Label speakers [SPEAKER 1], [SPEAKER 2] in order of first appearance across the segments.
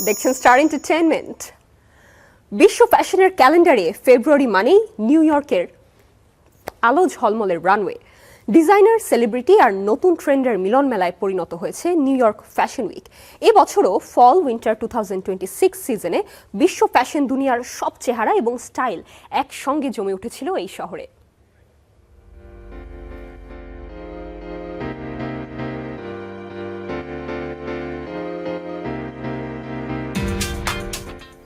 [SPEAKER 1] দেখছেন star entertainment. বিশ্ব ফ্যাশনের ক্যালেন্ডারে ফেব্রুয়ারি মানেই নিউ ইয়র্কের আলো ঝলমলের রানওয়ে। ডিজাইনার, সেলিব্রিটি আর নতুন ট্রেন্ডের মিলন মেলায় পরিণত হয়েছে নিউ ইয়র্ক ফ্যাশন উইক। এবছরও ফল উইন্টার 2026 সিজনে বিশ্ব ফ্যাশন দুনিয়ার সব চেহারা এবং স্টাইল একসঙ্গে জমে উঠেছিল এই শহরে।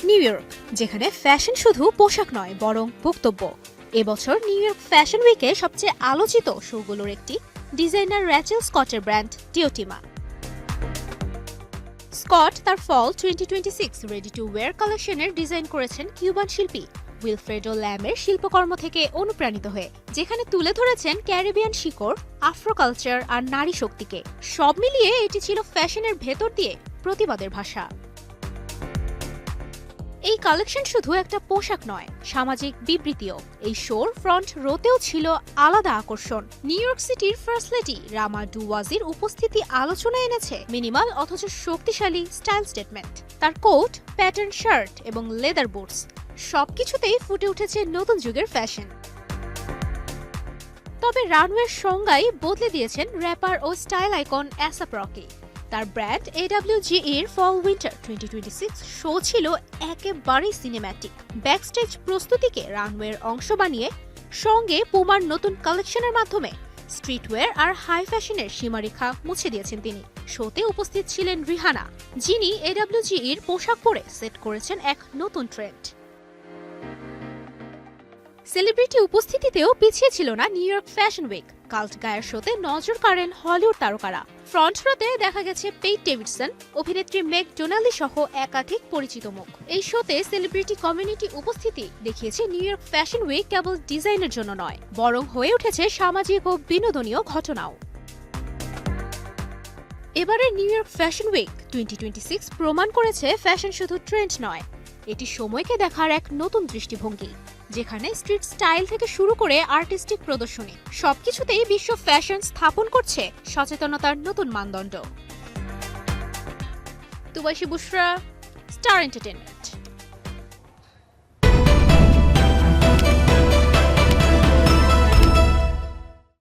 [SPEAKER 2] নিউ ইয়র্ক, যেখানে ফ্যাশন শুধু পোশাক নয় বরং বক্তব্য। এবছর নিউ ইয়র্ক ফ্যাশন উইকে সবচেয়ে আলোচিত শোগুলোর একটি ডিজাইনার র্যাচেল স্কটের ব্র্যান্ড ডিওটিমা। স্কট তার ফল 2026 রেডি টু ওয়্যার কালেকশনের ডিজাইন করেছেন কিউবান শিল্পী উইলফ্রেডো ল্যামের শিল্পকর্ম থেকে অনুপ্রাণিত হয়ে, যেখানে তুলে ধরেছেন ক্যারিবিয়ান শিকড়, আফ্রো কালচার আর নারী শক্তিকে। সব মিলিয়ে এটি ছিল ফ্যাশনের ভেতর দিয়ে প্রতিবাদের ভাষা। এই কালেকশন শুধু একটা পোশাক নয়, সামাজিক বিবৃতিও। এই শোর ফ্রন্ট রোতেও ছিল আলাদা আকর্ষণ। নিউ ইয়র্ক সিটির ফার্স্ট লেডি রামা ডুওয়াজির উপস্থিতি আলোচনায় এনেছে মিনিমাল অথচ শক্তিশালী স্টাইল স্টেটমেন্ট। তার কোট, প্যাটার্ন শার্ট এবং লেদার বুটস সবকিছুতেই ফুটে উঠেছে নতুন যুগের ফ্যাশন। তবে রানওয়ের সংজ্ঞাই বদলে দিয়েছেন র্যাপার ও স্টাইল আইকন অ্যাসাপ রকি। তার ব্র্যান্ড AWG এর ফল উইন্টার 2026 শো ছিল একেবারেই সিনেম্যাটিক। ব্যাকস্টেজ প্রস্তুতিকে রানওয়ের অংশ বানিয়ে সঙ্গে পুমার নতুন কালেকশনের মাধ্যমে স্ট্রিটওয়্যার আর হাই ফ্যাশনের সীমারেখা মুছে দিয়েছেন তিনি। শোতে উপস্থিত ছিলেন রিহানা, যিনি AWG এর পোশাক পরে সেট করেছেন এক নতুন ট্রেন্ড। সেলিব্রিটি উপস্থিতিতেও পিছিয়ে ছিল না New York fashion week. Cult গায়ের শোতে নজর কাড়েন হলিউড তারকারা। ফ্রন্ট রোতে দেখা গেছে পেট ডেভিডসন, অভিনেত্রী মেগ ডোনাল্ডি সহ একাধিক পরিচিত মুখ। এই শোতে সেলিব্রিটি কমিউনিটি উপস্থিতি দেখিয়েছে নিউ ইয়র্ক ফ্যাশন উইক কেবল ডিজাইনের জন্য নয়, বরং হয়ে উঠেছে সামাজিক ও বিনোদনীয় ঘটনাও। এবারের নিউ ইয়র্ক ফ্যাশন উইক 2026 প্রমাণ করেছে ফ্যাশন শুধু ট্রেন্ড নয়, এটি সময়কে দেখার এক নতুন দৃষ্টিভঙ্গি, যেখানে স্ট্রিট স্টাইল থেকে শুরু করে আর্টিস্টিক প্রদর্শনী সবকিছুতেই বিশ্ব ফ্যাশন স্থাপন করছে সচেতনতার নতুন মানদণ্ড। তুবাইশি বুশরা, স্টার এন্টারটেইনমেন্ট।